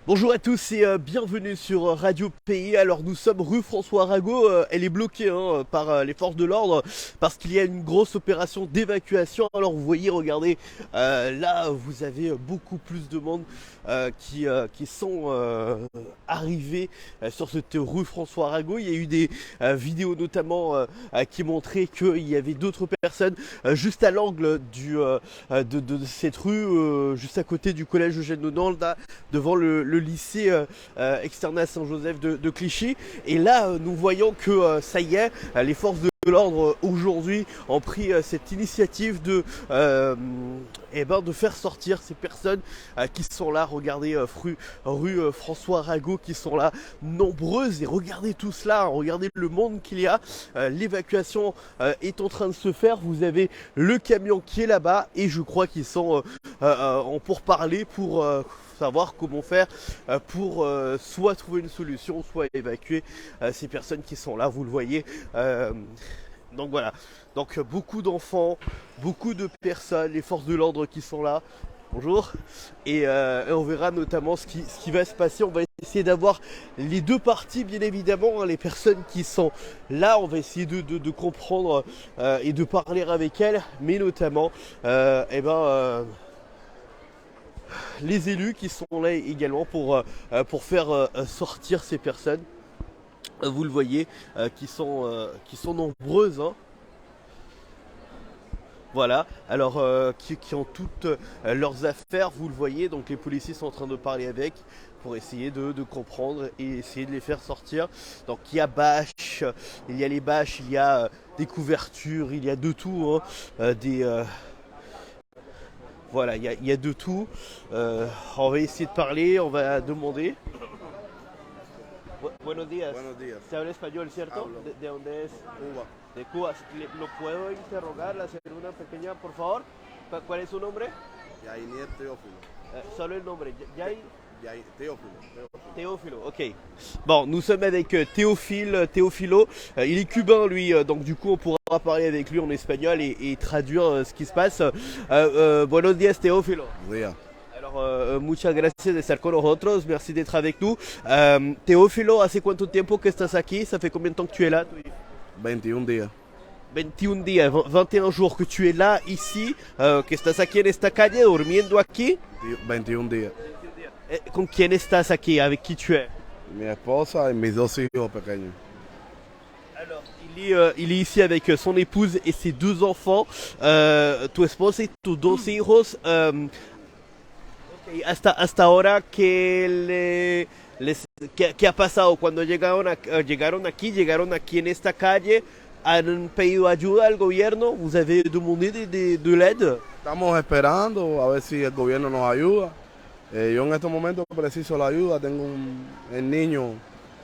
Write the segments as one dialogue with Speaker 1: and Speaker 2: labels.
Speaker 1: Bonjour à tous et bienvenue sur Radio Pays. Alors nous sommes rue François Arago, elle est bloquée par les forces de l'ordre parce qu'il y a une grosse opération d'évacuation. Alors vous voyez, regardez, là vous avez beaucoup plus de monde qui sont arrivés sur cette rue François Arago. Il y a eu des vidéos notamment qui montraient qu'il y avait d'autres personnes juste à l'angle de cette rue, juste à côté du collège Eugène Nonant, là, devant le lycée externat Saint-Joseph de Clichy. Et là, nous voyons que ça y est, les forces de l'ordre aujourd'hui ont pris cette initiative de faire sortir ces personnes qui sont là. Regardez rue François Arago qui sont là, nombreuses, et regardez tout cela, regardez le monde qu'il y a. L'évacuation est en train de se faire. Vous avez le camion qui est là-bas et je crois qu'ils sont en pourparlers pour savoir comment faire pour soit trouver une solution, soit évacuer ces personnes qui sont là, vous le voyez. Donc voilà, donc beaucoup d'enfants, beaucoup de personnes, les forces de l'ordre qui sont là. Bonjour. Et on verra notamment ce qui va se passer. On va essayer d'avoir les deux parties, bien évidemment, les personnes qui sont là. On va essayer de comprendre et de parler avec elles, mais notamment les élus qui sont là également pour faire sortir ces personnes. Vous le voyez, qui sont nombreuses. Voilà, alors qui ont toutes leurs affaires, vous le voyez. Donc les policiers sont en train de parler avec pour essayer de comprendre et essayer de les faire sortir. Donc il y a bâches, il y a les bâches, il y a des couvertures, il y a de tout, voilà, il y a de tout. On va essayer de parler, on va demander. Buenos días.
Speaker 2: Buenos días.
Speaker 1: Se habla español, ¿cierto?
Speaker 2: Hablo.
Speaker 1: De dónde es?
Speaker 2: Cuba.
Speaker 1: De Cuba. ¿Lo puedo interrogar, hacer una pequeña, por favor? ¿Cuál es su nombre?
Speaker 2: Yainier Teófilo.
Speaker 1: Solo el nombre. Yay
Speaker 2: Teófilo.
Speaker 1: Théophilo, ok. Bon, nous sommes avec Théophilo. Il est cubain, lui, donc du coup, on pourra parler avec lui en espagnol et traduire ce qui se passe. Buenos días, Théophilo.
Speaker 2: Buenos días.
Speaker 1: Alors, muchas gracias de estar con nosotros, merci d'être avec nous. Théophilo, ¿hace cuánto tiempo que estás aquí? ¿Ça fait combien de temps que tu es là?
Speaker 2: 21 días.
Speaker 1: 21 días, 21 jours que tu es là, ici, que estás aquí en esta calle, durmiendo aquí.
Speaker 2: 21 días.
Speaker 1: ¿Con quién estás aquí? ¿Avec qui tu es?
Speaker 2: Mi esposa y mis dos hijos pequeños.
Speaker 1: Alors, il est ici avec son épouse et ses deux enfants. Tu esposa y tus dos hijos. Okay, hasta ahora, ¿qué ha pasado cuando llegaron aquí en esta calle? ¿Han pedido ayuda al gobierno? ¿Vous avez demandé de l'aide?
Speaker 2: Estamos esperando a ver si el gobierno nos ayuda. Yo en estos momentos preciso la ayuda. Tengo el niño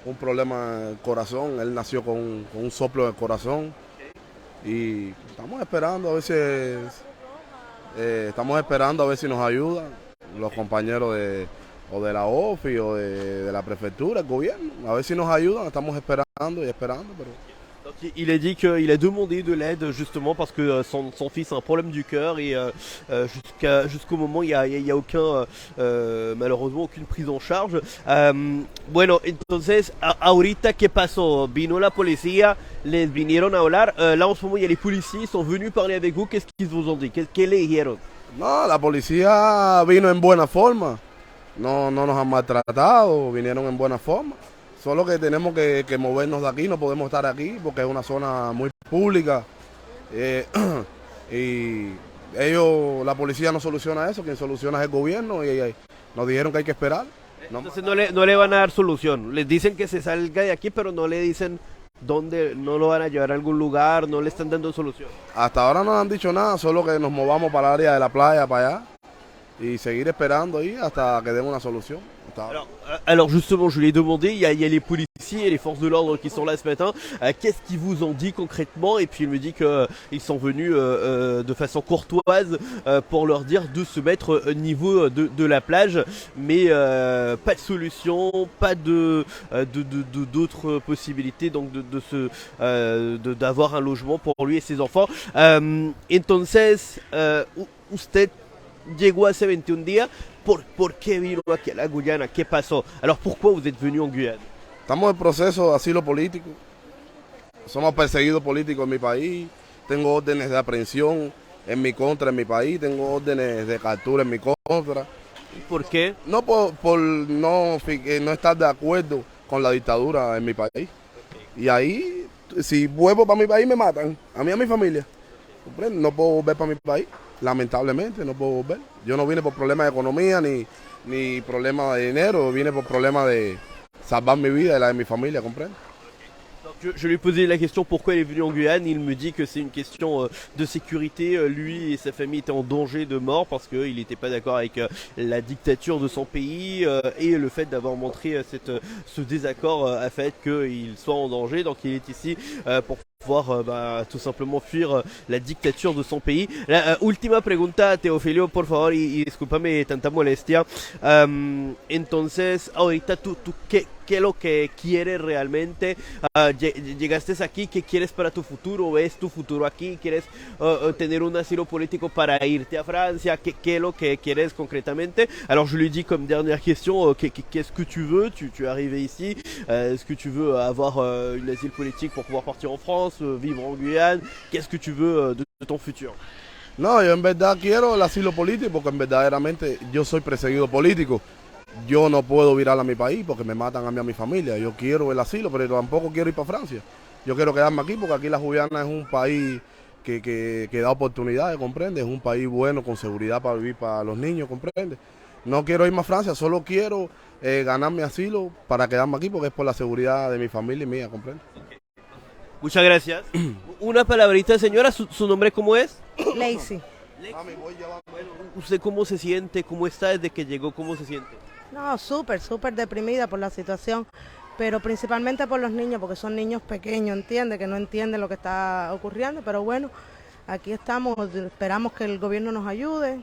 Speaker 2: un problema en el corazón. Él nació con un soplo en el corazón. Y estamos esperando a ver si nos ayudan los compañeros de la OFI o de la prefectura, el gobierno. A ver si nos ayudan. Estamos esperando y esperando, pero...
Speaker 1: Donc, il a dit qu'il a demandé de l'aide justement parce que son fils a un problème du cœur et jusqu'au moment il y a aucun malheureusement aucune prise en charge. Bueno, entonces ahorita qué pasó? Vino la policía, les vinieron a hablar. Là en ce moment il y a les policiers, ils sont venus parler avec vous. Qu'est-ce qu'ils vous ont dit? ¿Qué le dijeron?
Speaker 2: No, la policía vino en buena forma. No nos han maltratado, vinieron en buena forma. Solo que tenemos que movernos de aquí, no podemos estar aquí porque es una zona muy pública. Y la policía no soluciona eso, quien soluciona es el gobierno y nos dijeron que hay que esperar.
Speaker 1: Entonces no le van a dar solución. Les dicen que se salga de aquí, pero no le dicen dónde, no lo van a llevar a algún lugar, no le están dando solución.
Speaker 2: Hasta ahora no han dicho nada, solo que nos movamos para el área de la playa, para allá, y seguir esperando ahí hasta que den una solución.
Speaker 1: Alors justement, je lui ai demandé, il y a les policiers et les forces de l'ordre qui sont là ce matin, qu'est-ce qu'ils vous ont dit concrètement? Et puis il me dit qu'ils sont venus de façon courtoise pour leur dire de se mettre au niveau de la plage, mais pas de solution, pas d'autres possibilités donc d'avoir un logement pour lui et ses enfants. Entonces, usted llegó hace 21 días. ¿Por qué vino aquí a la Guyana? ¿Qué pasó? Alors pourquoi vous êtes venu en Guyane?
Speaker 2: Estamos en proceso de asilo político. Somos perseguidos políticos en mi país. Tengo órdenes de aprehensión en mi contra en mi país. Tengo órdenes de captura en mi contra.
Speaker 1: ¿Por qué?
Speaker 2: No por no estar de acuerdo con la dictadura en mi país. Y ahí, si vuelvo para mi país, me matan. A mí y a mi familia. ¿Comprende? No puedo volver para mi país. Lamentablemente, no puedo volver. Yo no vine por problemas de economía ni problemas de dinero. Vine por problemas de salvar mi vida y la de mi familia, ¿comprende?
Speaker 1: Je lui ai posé la question pourquoi il est venu en Guyane. Il me dit que c'est une question de sécurité. Lui et sa famille étaient en danger de mort parce qu'il n'était pas d'accord avec la dictature de son pays et le fait d'avoir montré ce désaccord a fait qu'il soit en danger. Donc il est ici pour pouvoir tout simplement fuir la dictature de son pays. La última pregunta, Teofilio, por favor, y discúlpame tanta molestia. Entonces, ahorita tú ¿qué es lo que quieres realmente? Llegaste aquí, ¿qué quieres para tu futuro? ¿Ves tu futuro aquí? ¿Quieres tener un asilo político para irte a Francia? ¿Qué es lo que quieres concrètement? Alors je lui dis comme dernière question, qu'est-ce que tu veux? Tu es arrivé ici, est-ce que tu veux avoir une asile politique pour pouvoir partir en France, vivre en Guyane? Qu'est-ce que tu veux de ton futur?
Speaker 2: No, yo en verdad quiero el asilo político porque verdaderamente yo soy perseguido político. Yo no puedo virar a mi país porque me matan a mí y a mi familia. Yo quiero el asilo, pero tampoco quiero ir para Francia. Yo quiero quedarme aquí porque aquí la Guyana es un país que da oportunidades, ¿comprende? Es un país bueno, con seguridad para vivir para los niños, ¿comprende? No quiero irme a Francia, solo quiero ganar mi asilo para quedarme aquí porque es por la seguridad de mi familia y mía, ¿comprende?
Speaker 1: Muchas gracias. Una palabrita, señora, ¿su nombre cómo es?
Speaker 3: Lacey.
Speaker 1: ¿Usted cómo se siente? ¿Cómo está desde que llegó? ¿Cómo se siente?
Speaker 3: No, súper deprimida por la situación, pero principalmente por los niños, porque son niños pequeños, ¿entiende? Que no entienden lo que está ocurriendo, pero bueno, aquí estamos, esperamos que el gobierno nos ayude,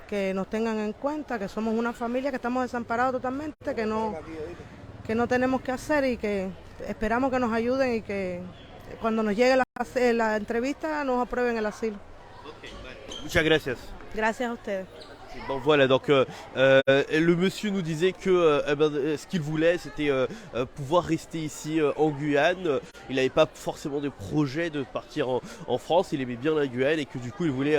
Speaker 3: que nos tengan en cuenta, que somos una familia que estamos desamparados totalmente, que no tenemos que hacer y que esperamos que nos ayuden y que cuando nos llegue la entrevista nos aprueben el asilo.
Speaker 1: Muchas gracias.
Speaker 3: Gracias a ustedes.
Speaker 1: Donc voilà, donc le monsieur nous disait que ce qu'il voulait c'était pouvoir rester ici en Guyane. Il n'avait pas forcément de projet de partir en France, il aimait bien la Guyane et que du coup il voulait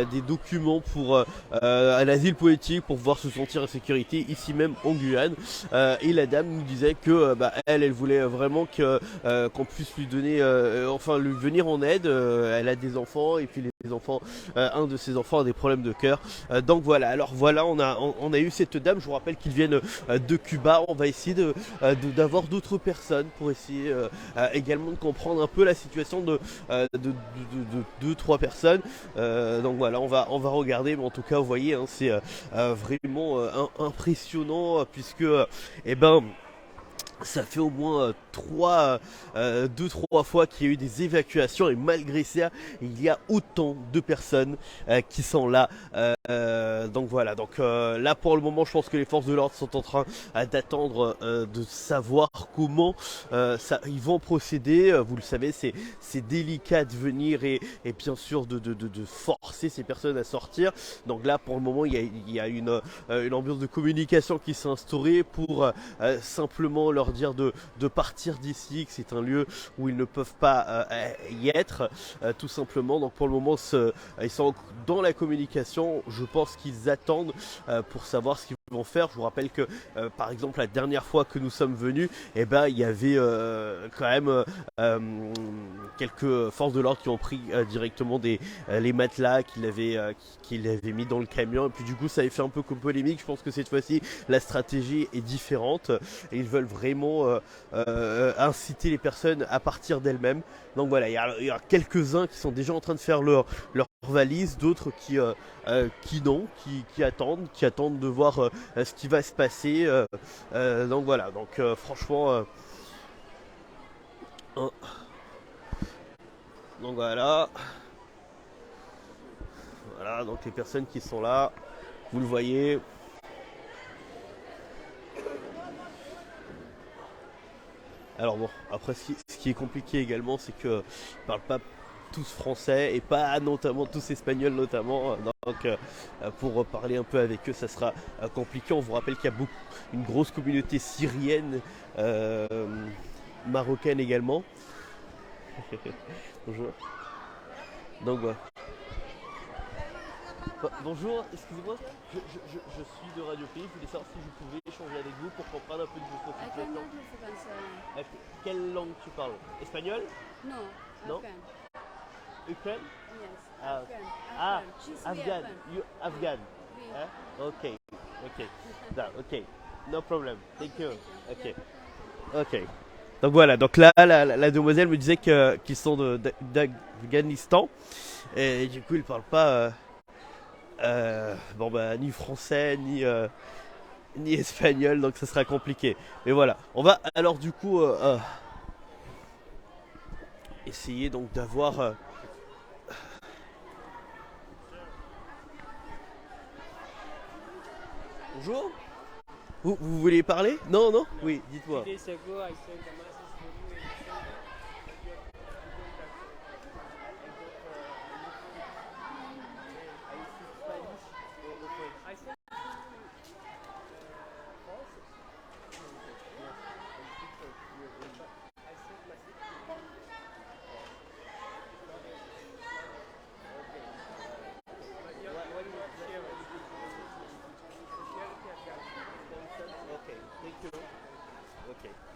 Speaker 1: des documents pour un asile politique pour pouvoir se sentir en sécurité ici même en Guyane. Et la dame nous disait que elle voulait vraiment qu'on puisse lui donner, enfin lui venir en aide. Elle a des enfants et puis les enfants, un de ses enfants a des problèmes de cœur. Donc voilà, alors voilà, on a eu cette dame, je vous rappelle qu'ils viennent de Cuba. On va essayer d'avoir d'autres personnes pour essayer également de comprendre un peu la situation de 2-3 personnes. Donc voilà, on va regarder, mais en tout cas vous voyez, hein, c'est vraiment impressionnant puisque ça fait au moins 2-3 fois qu'il y a eu des évacuations et malgré ça, il y a autant de personnes qui sont là. Donc voilà, donc là pour le moment, je pense que les forces de l'ordre sont en train d'attendre de savoir comment ils vont procéder. Vous le savez, c'est délicat de venir et bien sûr de forcer ces personnes à sortir. Donc là pour le moment, il y a une ambiance de communication qui s'est instaurée pour simplement leur dire de partir d'ici, que c'est un lieu où ils ne peuvent pas y être tout simplement. Donc pour le moment ils sont dans la communication. Je pense qu'ils attendent pour savoir ce qu'ils vont faire. Je vous rappelle que par exemple la dernière fois que nous sommes venus, il y avait quand même quelques forces de l'ordre qui ont pris directement les matelas qu'ils avaient mis dans le camion et puis du coup ça avait fait un peu comme polémique. Je pense que cette fois-ci la stratégie est différente et ils veulent vraiment inciter les personnes à partir d'elles-mêmes. Donc voilà, il y a quelques-uns qui sont déjà en train de faire leur valise, d'autres qui attendent de voir ce qui va se passer. Donc voilà, donc franchement donc voilà, donc les personnes qui sont là, vous le voyez. Alors bon, après ce qui est compliqué également, c'est que ne parle pas tous français et pas notamment tous espagnols notamment. Donc pour parler un peu avec eux, ça sera compliqué. On vous rappelle qu'il y a une grosse communauté syrienne, marocaine également. Bonjour. Donc voilà. Bonjour, excusez-moi, je suis de Radio Pays, je voulais savoir si je pouvais échanger avec vous pour comprendre un peu de votre
Speaker 4: ¿A qué
Speaker 1: situation.
Speaker 4: langue français?
Speaker 1: Quelle langue tu parles? Espagnol?
Speaker 4: Non,
Speaker 1: Non.
Speaker 4: Afghan.
Speaker 1: Ukraine?
Speaker 4: Yes,
Speaker 1: Ah.
Speaker 4: Afghan.
Speaker 1: Ah,
Speaker 4: Je suis
Speaker 1: Afghan. You Afghan?
Speaker 4: Oui.
Speaker 1: Hein? Ok. Ok. No problem. Thank you. Ok. Ok. Donc voilà, donc là la demoiselle me disait qu'ils sont d'Afghanistan et du coup ils parlent pas ni français ni espagnol, donc ça sera compliqué. Mais voilà, on va alors du coup essayer donc d'avoir Bonjour. Vous voulez parler? Non, non? Oui, dites-moi.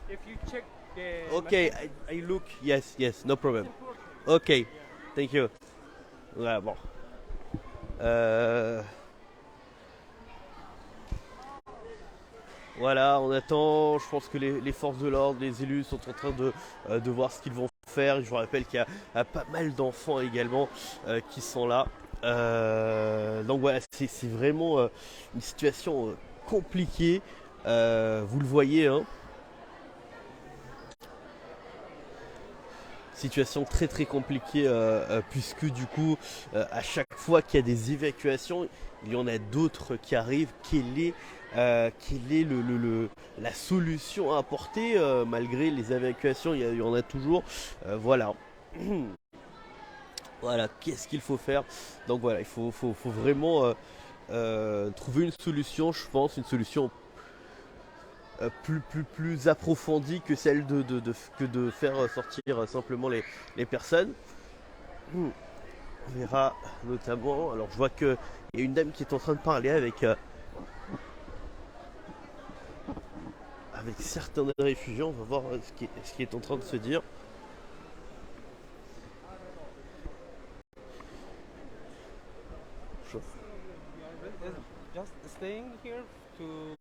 Speaker 5: If you check the
Speaker 1: Okay, I look. Yes, no problem. Okay, thank you. Ouais, bon. Voilà, on attend. Je pense que les forces de l'ordre, les élus sont en train de voir ce qu'ils vont faire. Je vous rappelle qu'il y a pas mal d'enfants également qui sont là. Donc voilà, c'est vraiment une situation compliquée. Vous le voyez, hein. Situation très très compliquée puisque du coup à chaque fois qu'il y a des évacuations, il y en a d'autres qui arrivent. Quelle est la solution à apporter malgré les évacuations? Il y en a toujours. Voilà. Voilà, qu'est-ce qu'il faut faire? Donc voilà, il faut vraiment trouver une solution, je pense, une solution plus approfondie que celle que de faire sortir simplement les personnes. On verra notamment, alors je vois qu'il y a une dame qui est en train de parler avec certains réfugiés. On va voir ce qui est en train de se dire.
Speaker 5: just staying here to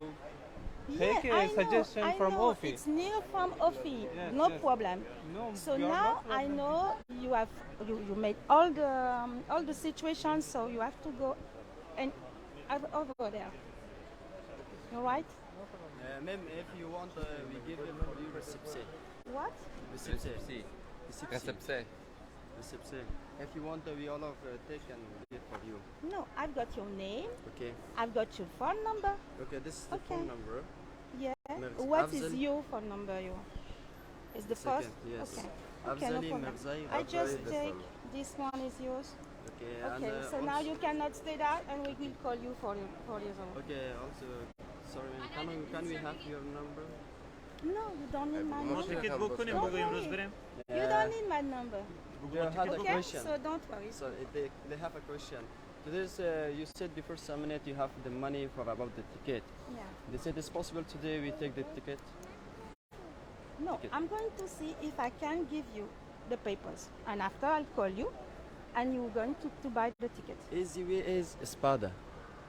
Speaker 6: Yeah,
Speaker 5: take a suggestion
Speaker 6: I
Speaker 5: from
Speaker 6: know.
Speaker 5: Ofi.
Speaker 6: It's near from Ofi,
Speaker 5: Yes,
Speaker 6: no
Speaker 5: yes.
Speaker 6: problem.
Speaker 5: No,
Speaker 6: So
Speaker 5: you are
Speaker 6: now
Speaker 5: no
Speaker 6: I
Speaker 5: problem.
Speaker 6: know you made all the situations. So you have to go and over there. All right?
Speaker 7: Même if you want, we give them for you récépissé.
Speaker 6: What?
Speaker 7: Récépissé.
Speaker 8: Recepce.
Speaker 7: Récépissé. If you want, we all of take and give for you.
Speaker 6: No, I've got your name.
Speaker 7: Okay.
Speaker 6: I've got your phone number.
Speaker 7: Okay, this is the
Speaker 6: Okay.
Speaker 7: phone number.
Speaker 6: Yeah.
Speaker 7: Merci.
Speaker 6: What is
Speaker 7: Afzal.
Speaker 6: your phone number? You? Is the
Speaker 7: Second,
Speaker 6: first?
Speaker 7: yes.
Speaker 6: Okay. Okay, no
Speaker 7: Afzali
Speaker 6: problem.
Speaker 7: Merzai.
Speaker 6: I just
Speaker 7: Afzali
Speaker 6: take
Speaker 7: Besal.
Speaker 6: this one is yours.
Speaker 7: Okay.
Speaker 6: Okay.
Speaker 7: And,
Speaker 6: So now
Speaker 7: also-
Speaker 6: you cannot stay there, and we will call you for your own.
Speaker 7: Okay. Also, sorry, can we have your number?
Speaker 6: No, you don't need my number.
Speaker 8: Можете
Speaker 6: Don't worry. You don't need my number.
Speaker 7: They have a
Speaker 6: Okay?
Speaker 7: question.
Speaker 6: So don't worry.
Speaker 7: So they have a question. Today, you said before some minute you have the money for about the ticket.
Speaker 6: Yeah.
Speaker 7: They said it's possible today we take the ticket.
Speaker 6: No,
Speaker 7: Okay.
Speaker 6: I'm going to see if I can give you the papers. And after I'll call you and you're going to buy the ticket.
Speaker 7: Easy way is Spada.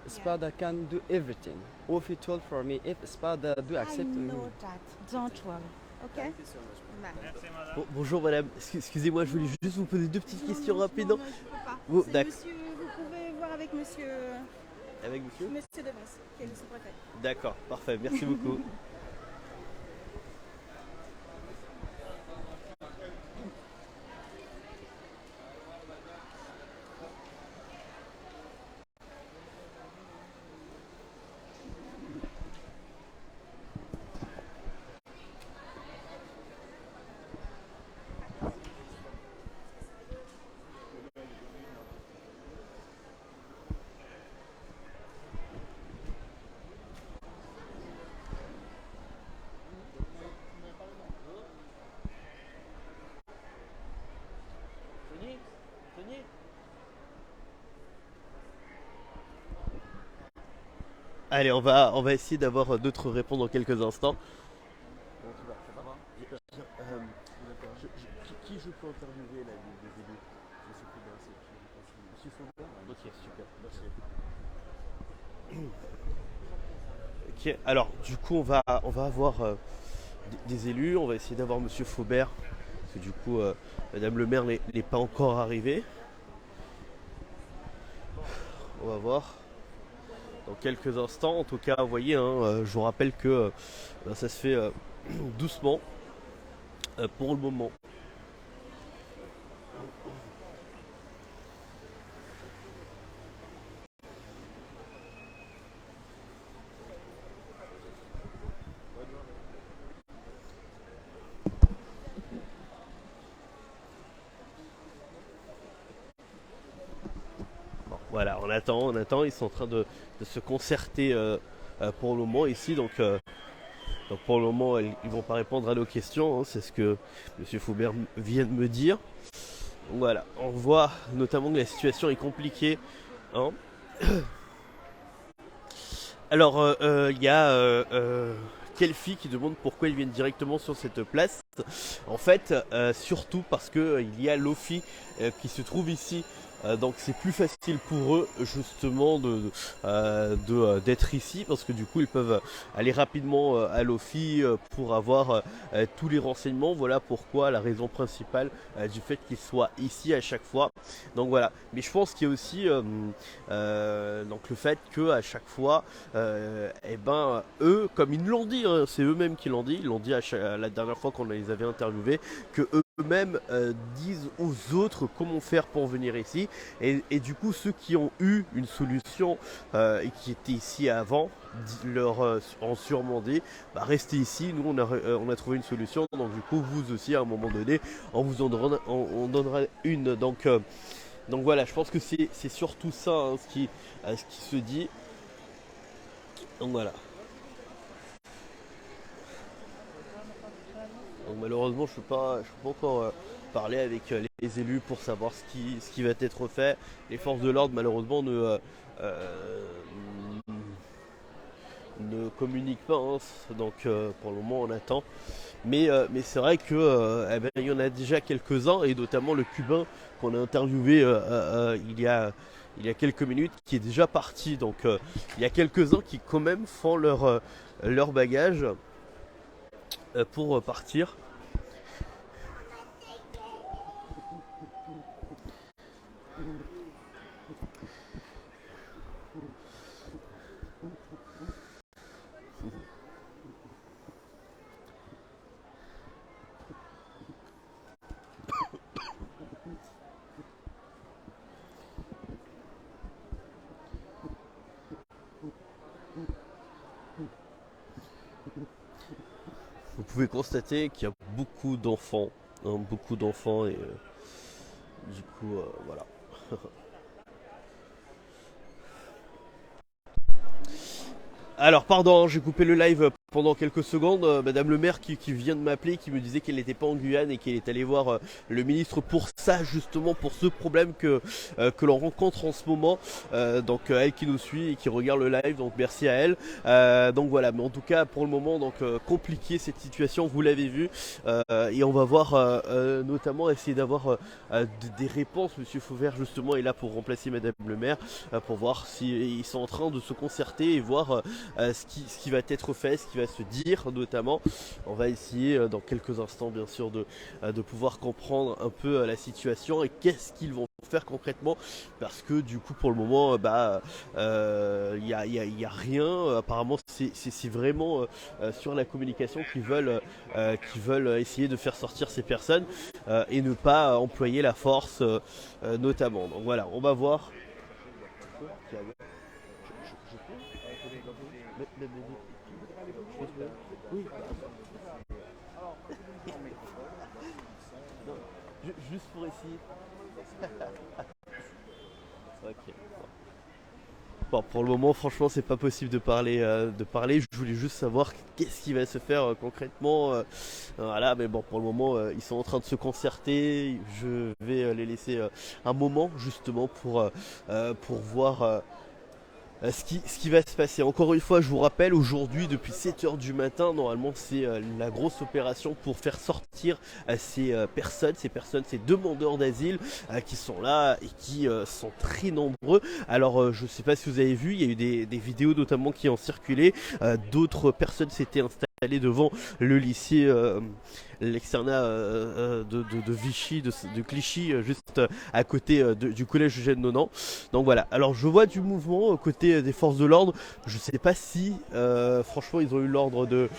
Speaker 7: Spada can do everything. Ofi told for me if Spada do
Speaker 6: I
Speaker 7: accept me.
Speaker 6: know that. Don't worry. Okay?
Speaker 7: Thank you so much.
Speaker 6: Bye.
Speaker 1: Bonjour madame, excusez-moi, je voulais juste vous poser deux petites questions rapides.
Speaker 9: Non, je peux pas.
Speaker 1: Vous-
Speaker 9: C'est
Speaker 1: d'accord.
Speaker 9: monsieur, vous pouvez voir avec monsieur,
Speaker 1: Avec monsieur?
Speaker 9: monsieur Devance, qui est le sous-préfet.
Speaker 1: D'accord, parfait, merci beaucoup. Allez, on va essayer d'avoir d'autres réponses dans quelques instants. Qui je peux interviewer là, des élus? Monsieur Faubert. Ok, super, merci. Ok, alors du coup on va avoir des élus, on va essayer d'avoir Monsieur Faubert, parce que du coup Madame le maire n'est pas encore arrivée. On va voir dans quelques instants. En tout cas, vous voyez, hein, je vous rappelle que ça se fait doucement pour le moment. Bon, voilà, on attend, ils sont en train de se concerter pour le moment ici, donc pour le moment ils vont pas répondre à nos questions, hein, c'est ce que Monsieur Faubert vient de me dire. Donc voilà, on voit notamment que la situation est compliquée, hein. Alors il y a Kelfi qui demande pourquoi ils viennent directement sur cette place. En fait, surtout parce que il y a Lofi qui se trouve ici. Donc c'est plus facile pour eux justement d'être ici, parce que du coup ils peuvent aller rapidement à l'OFI pour avoir tous les renseignements. Voilà pourquoi la raison principale du fait qu'ils soient ici à chaque fois. Donc voilà, mais je pense qu'il y a aussi donc le fait que à chaque fois eh ben eux, comme ils l'ont dit, hein, c'est eux-mêmes qui l'ont dit, ils l'ont dit la dernière fois qu'on les avait interviewés, que eux-mêmes disent aux autres comment faire pour venir ici. Et du coup, ceux qui ont eu une solution et qui étaient ici avant, leur ont sûrement dit bah, restez ici, nous on a trouvé une solution. Donc du coup, vous aussi à un moment donné, on vous en donnera une. Donc voilà, je pense que c'est surtout ça, hein, ce qui se dit. Donc voilà. Donc malheureusement, je ne peux pas encore parler avec les élus pour savoir ce qui va être fait. Les forces de l'ordre, malheureusement, ne communiquent pas, hein. Donc pour le moment, on attend. Mais c'est vrai que eh ben, il y en a déjà quelques-uns, et notamment le Cubain qu'on a interviewé il y a quelques minutes, qui est déjà parti. Donc il y a quelques-uns qui quand même font leur bagage pour partir. Vous pouvez constater qu'il y a beaucoup d'enfants, hein, et du coup voilà. Alors pardon, j'ai coupé le live pendant quelques secondes. Madame le maire qui vient de m'appeler, qui me disait qu'elle n'était pas en Guyane et qu'elle est allée voir le ministre pour ça, justement, pour ce problème que l'on rencontre en ce moment. Donc elle qui nous suit et qui regarde le live, donc merci à elle. Donc voilà, mais en tout cas pour le moment, donc compliqué cette situation, vous l'avez vu. Et on va voir notamment essayer d'avoir des réponses. Monsieur Faubert justement est là pour remplacer Madame le maire, pour voir s'ils sont en train de se concerter et voir ce qui va être fait, ce qui va se dire notamment. On va essayer dans quelques instants bien sûr de pouvoir comprendre un peu la situation et qu'est-ce qu'ils vont faire concrètement, parce que du coup pour le moment y a rien. Apparemment c'est vraiment sur la communication qu'ils veulent essayer de faire sortir ces personnes et ne pas employer la force notamment. Donc voilà, on va voir. Oui. Juste pour essayer. Ok. Bon, pour le moment, franchement, c'est pas possible de parler. Je voulais juste savoir qu'est-ce qui va se faire concrètement. Voilà, mais bon, pour le moment, ils sont en train de se concerter. Je vais les laisser un moment justement pour voir. Ce qui va se passer. Encore une fois, je vous rappelle, aujourd'hui, depuis 7 heures du matin, normalement, c'est la grosse opération pour faire sortir ces demandeurs d'asile qui sont là et qui sont très nombreux. Alors, je ne sais pas si vous avez vu, il y a eu des vidéos notamment qui ont circulé. D'autres personnes s'étaient installées devant le lycée, l'externat de Vichy, de Clichy, juste à côté du collège Eugène Nonan. Donc voilà, alors je vois du mouvement aux côtés des forces de l'ordre. Je sais pas si franchement ils ont eu l'ordre de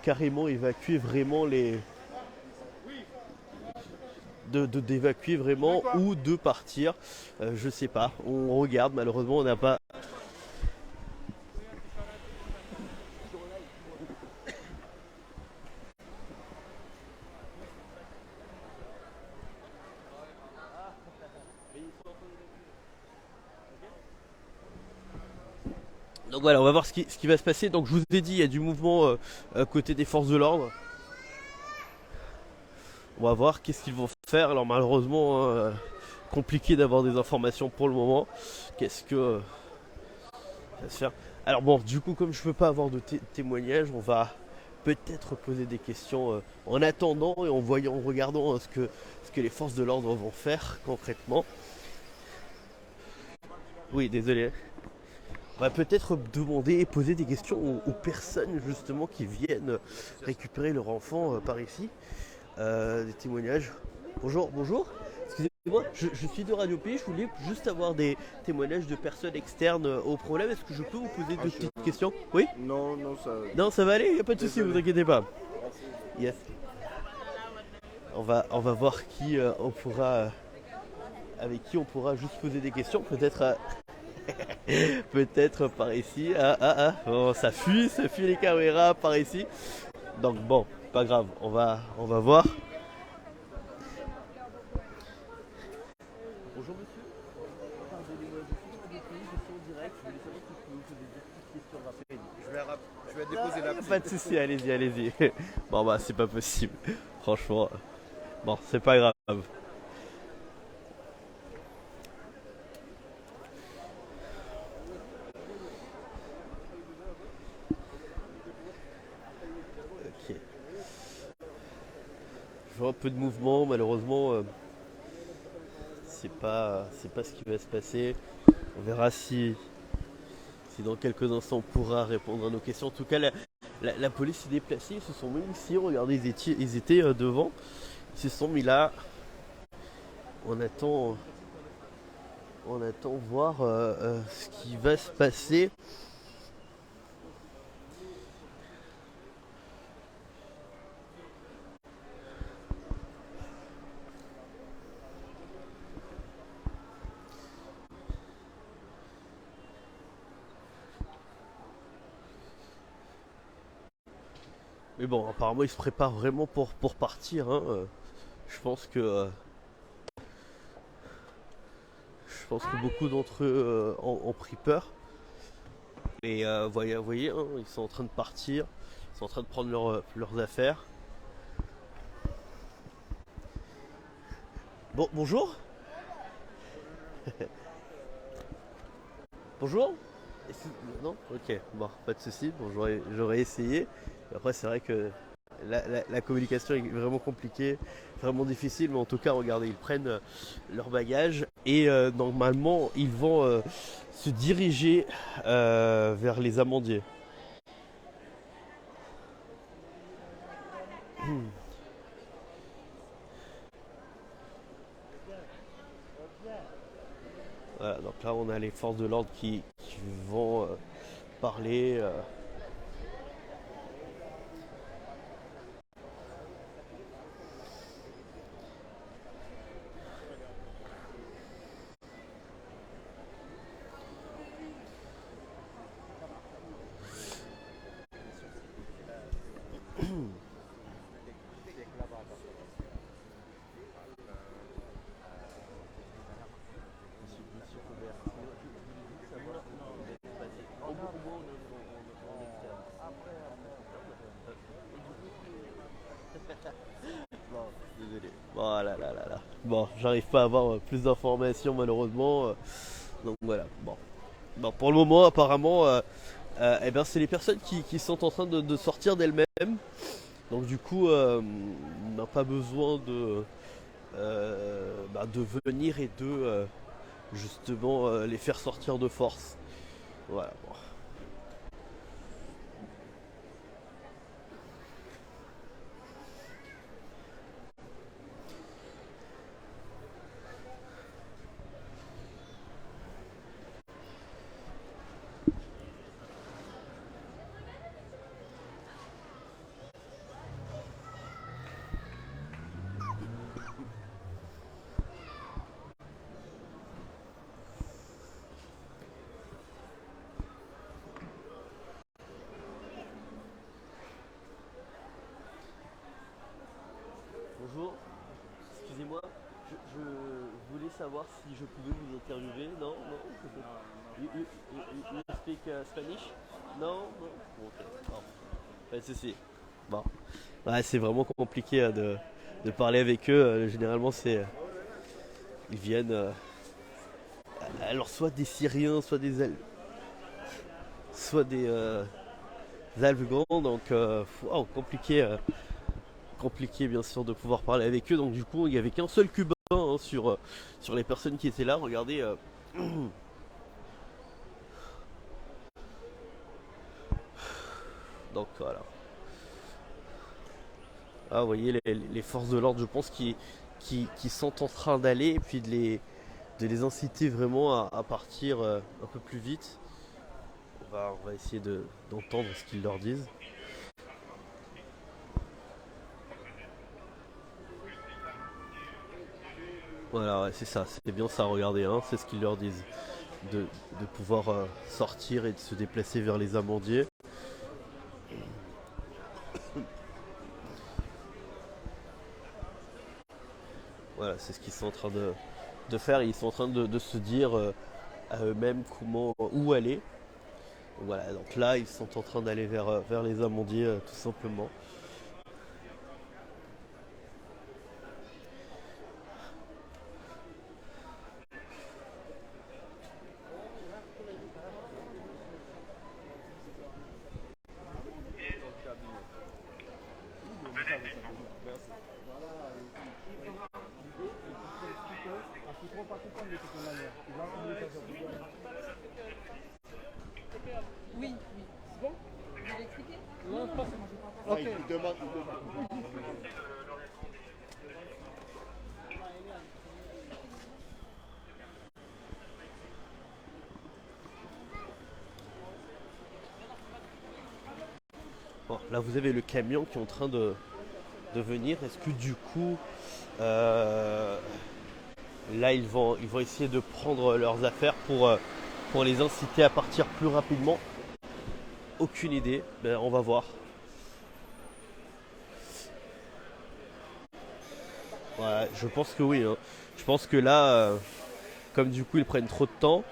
Speaker 1: carrément évacuer vraiment d'évacuer vraiment ou de partir. Je sais pas, on regarde, malheureusement on n'a pas. Donc voilà, on va voir ce qui va se passer. Donc je vous ai dit, il y a du mouvement côté des forces de l'ordre. On va voir qu'est-ce qu'ils vont faire. Alors malheureusement, compliqué d'avoir des informations pour le moment. Qu'est-ce que ça va se faire? Alors bon, du coup, comme je peux pas avoir de témoignages, on va peut-être poser des questions en attendant et en regardant ce que les forces de l'ordre vont faire concrètement. Oui, désolé. On va peut-être demander et poser des questions aux personnes justement qui viennent récupérer leur enfant par ici. Des témoignages. Bonjour, bonjour. Excusez-moi, je suis de Radio Pays, je voulais juste avoir des témoignages de personnes externes au problème. Est-ce que je peux vous poser deux petites questions? Oui?
Speaker 2: Non, non, ça...
Speaker 1: Non, ça va aller, il n'y a pas de souci, vous inquiétez pas. Yes. On va voir qui avec qui on pourra juste poser des questions, peut-être peut-être par ici. Oh, ça fuit les caméras par ici. Donc bon, pas grave, on va voir. Bonjour monsieur. Pardonnez-moi, je suis dans des pays, je suis en direct. Je voulais savoir si je peux vous poser des petites questions rapides.
Speaker 2: Je vais déposer la
Speaker 1: Pas de souci, allez-y. Bon bah c'est pas possible. Franchement. Bon, c'est pas grave. Ok. Je vois un peu de mouvement, malheureusement. C'est pas ce qui va se passer. On verra si dans quelques instants on pourra répondre à nos questions. En tout cas, la police s'est déplacée, ils se sont mis ici. Regardez, ils étaient devant. Ils se sont mis là. On attend voir ce qui va se passer. Mais bon, apparemment ils se préparent vraiment pour partir. Hein. Je pense que beaucoup d'entre eux ont pris peur. Et voyez, hein, ils sont en train de partir. Ils sont en train de prendre leurs affaires. Bon, bonjour. Bonjour. Non? Ok, bon, pas de souci. Bon, j'aurais essayé. Après, c'est vrai que la communication est vraiment compliquée, vraiment difficile. Mais en tout cas, regardez, ils prennent leur bagage et normalement, ils vont se diriger vers les amandiers. Voilà, donc là, on a les forces de l'ordre qui vont parler. Désolé. Bon, là. Bon, j'arrive pas à avoir plus d'informations malheureusement. Donc voilà. Bon. Bon, pour le moment, apparemment, eh ben, c'est les personnes qui sont en train de sortir d'elles-mêmes. Donc du coup, on n'a pas besoin de venir et de justement les faire sortir de force. Voilà. Bonjour, excusez-moi, je voulais savoir si je pouvais vous interviewer. Non, non. You speak Spanish? Non, non. Bon, ok. Non. Pas de souci. Bon. Ouais, c'est vraiment compliqué de parler avec eux. Généralement, ils viennent. Alors, soit des Syriens, soit des Afghans. Donc, compliqué bien sûr de pouvoir parler avec eux. Donc du coup il n'y avait qu'un seul Cubain sur les personnes qui étaient là. Regardez. Donc voilà. Ah, vous voyez les forces de l'ordre, je pense, qui sont en train d'aller et puis de les inciter vraiment à partir un peu plus vite. On va essayer d'entendre ce qu'ils leur disent. Voilà, ouais, c'est ça, c'est bien ça, regardez, hein, c'est ce qu'ils leur disent. De pouvoir sortir et de se déplacer vers les amandiers. Voilà, c'est ce qu'ils sont en train de faire. Ils sont en train de se dire à eux-mêmes où aller. Voilà, donc là, ils sont en train d'aller vers les amandiers, tout simplement.
Speaker 5: Oui, c'est bon? Vous l'avez expliqué? Non, pas c'est bon. Ok. Il demande.
Speaker 1: Bon, là vous avez le camion qui est en train de venir. Est-ce que du coup là ils vont essayer de prendre leurs affaires pour les inciter à partir plus rapidement? Aucune idée, ben, on va voir. Ouais, je pense que oui, hein. Je pense que là, comme du coup ils prennent trop de temps,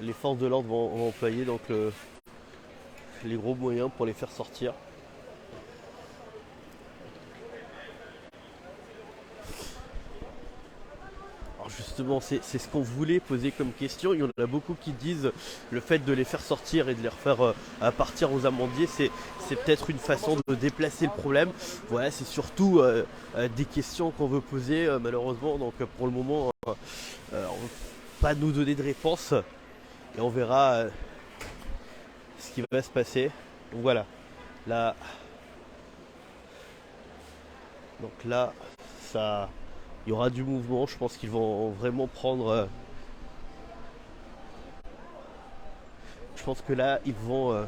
Speaker 1: les forces de l'ordre vont employer donc les gros moyens pour les faire sortir. Alors justement, c'est ce qu'on voulait poser comme question. Il y en a beaucoup qui disent le fait de les faire sortir et de les refaire partir aux amandiers, c'est peut-être une façon de déplacer le problème. Voilà, c'est surtout des questions qu'on veut poser malheureusement. Donc pour le moment, on ne va pas nous donner de réponse et on verra ce qui va se passer. Donc voilà, là, ça, il y aura du mouvement. Je pense qu'ils vont vraiment prendre. Je pense que là, ils vont. Ouais.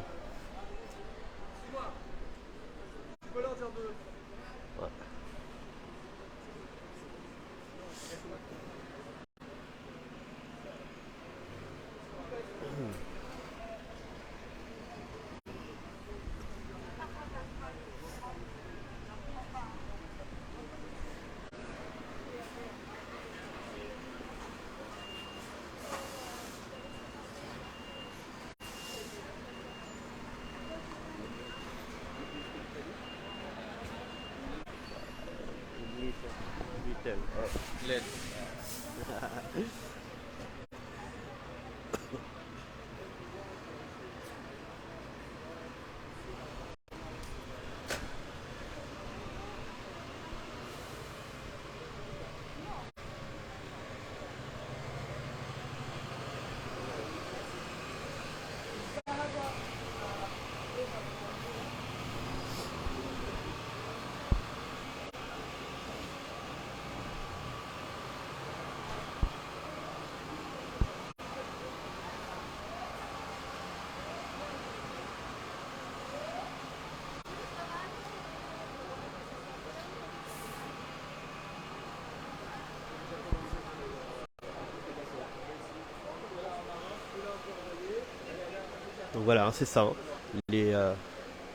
Speaker 1: Donc voilà, hein, c'est ça. Hein.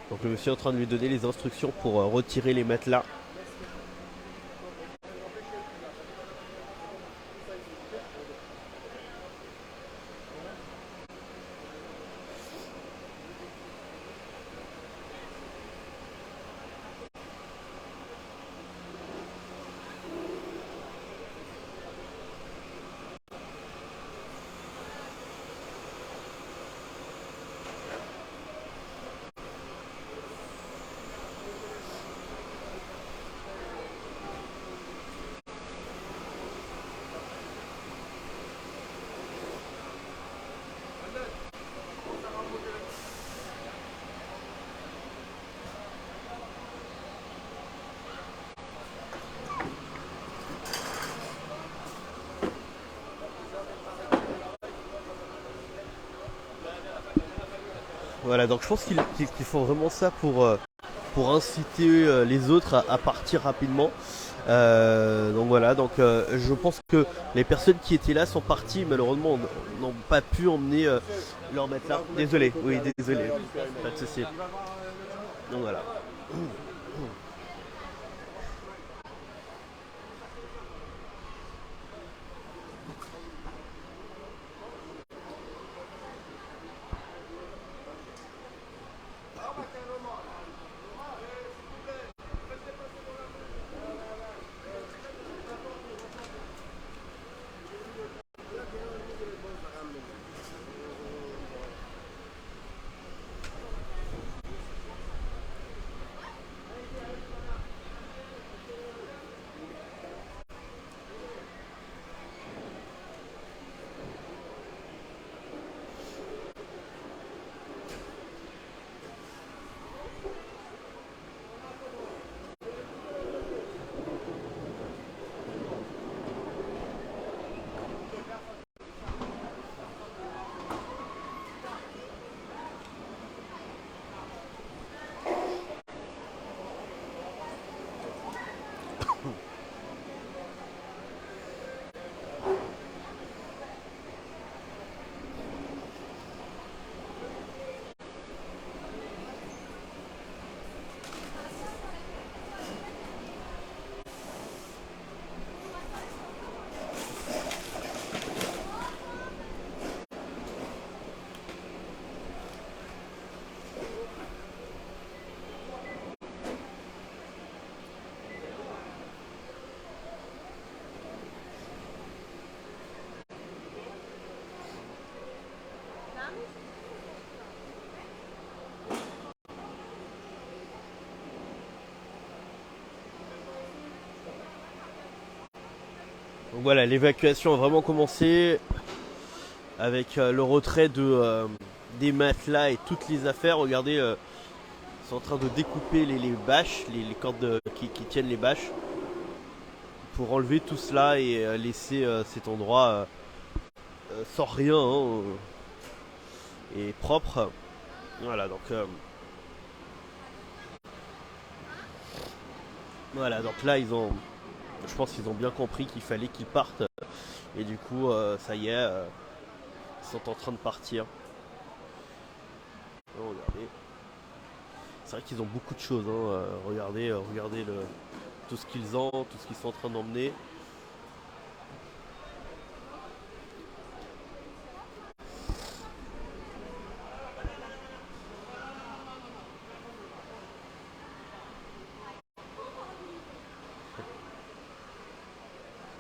Speaker 1: Donc le monsieur est en train de lui donner les instructions pour retirer les matelas. Voilà, donc je pense qu'ils font vraiment ça pour inciter les autres à partir rapidement. Donc voilà, donc je pense que les personnes qui étaient là sont parties, malheureusement n'ont pas pu emmener leur matelas. Désolé, oui, désolé, pas de souci. Donc voilà. Donc voilà, l'évacuation a vraiment commencé avec le retrait des matelas et toutes les affaires. Regardez, ils sont en train de découper les bâches, les cordes qui tiennent les bâches, pour enlever tout cela et laisser cet endroit sans rien hein, et propre. Voilà, donc voilà, donc là je pense qu'ils ont bien compris qu'il fallait qu'ils partent et du coup ça y est, ils sont en train de partir. Oh, regardez, c'est vrai qu'ils ont beaucoup de choses. Hein. Regardez tout ce qu'ils ont, tout ce qu'ils sont en train d'emmener.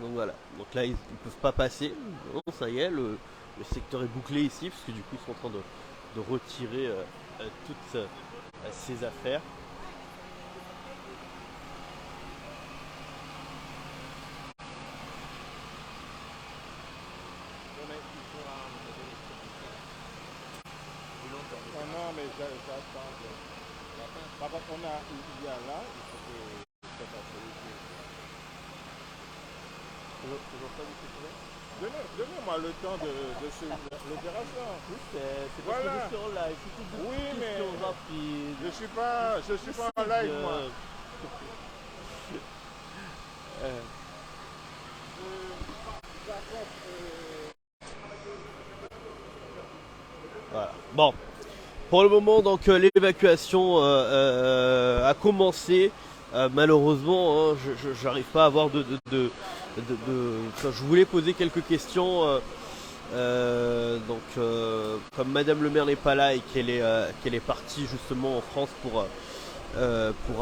Speaker 1: Donc voilà, donc là ils ne peuvent pas passer. Non, ça y est, le secteur est bouclé ici parce que du coup ils sont en train de retirer toutes ces affaires.
Speaker 4: Non, mais j'attends. Par contre, il y a là, il faut que ça fasse
Speaker 1: Toujours pas du tout.
Speaker 4: Donnez-moi le temps de suivre l'opération.
Speaker 1: Oui, c'est parce
Speaker 4: Voilà.
Speaker 1: que je suis en live. C'est tout
Speaker 4: Oui, mais
Speaker 1: question rapide.
Speaker 4: je suis pas en live, moi.
Speaker 1: Voilà. Bon, Pour le moment, donc l'évacuation a commencé. Malheureusement, hein, je n'arrive pas à avoir enfin, je voulais poser quelques questions. Comme Madame le maire n'est pas là et qu'elle est partie justement en France pour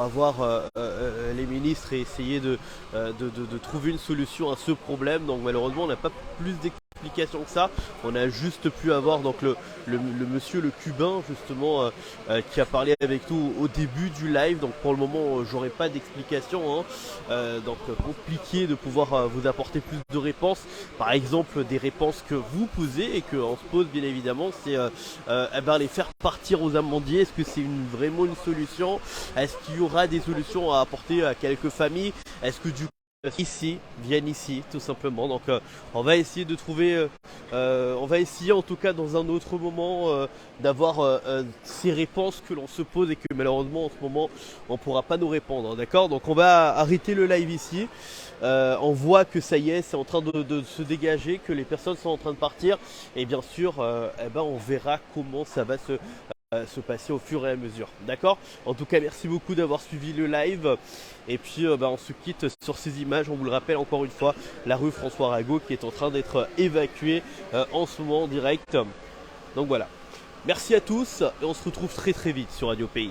Speaker 1: avoir les ministres et essayer de trouver une solution à ce problème. Donc malheureusement, on n'a pas plus d'explications que ça. On a juste pu avoir donc le monsieur le cubain justement qui a parlé avec nous au début du live. Donc pour le moment, j'aurai pas d'explication. Hein. Donc compliqué de pouvoir vous apporter plus de réponses. Par exemple, des réponses que vous posez et qu'on se pose bien évidemment, c'est les faire partir aux amandiers. Est-ce que c'est vraiment une solution? Est-ce qu'il y aura des solutions à apporter à quelques familles? Est-ce que du coup viennent ici tout simplement? Donc on va essayer de trouver, on va essayer en tout cas dans un autre moment d'avoir ces réponses que l'on se pose et que malheureusement en ce moment on ne pourra pas nous répondre, d'accord? Donc on va arrêter le live ici. On voit que ça y est, c'est en train de se dégager, que les personnes sont en train de partir et bien sûr on verra comment ça va se passer au fur et à mesure, d'accord? En tout cas, merci beaucoup d'avoir suivi le live et puis on se quitte sur ces images. On vous le rappelle encore une fois, la rue François Arago qui est en train d'être évacuée en ce moment en direct. Donc voilà, merci à tous et on se retrouve très très vite sur Radio Pays.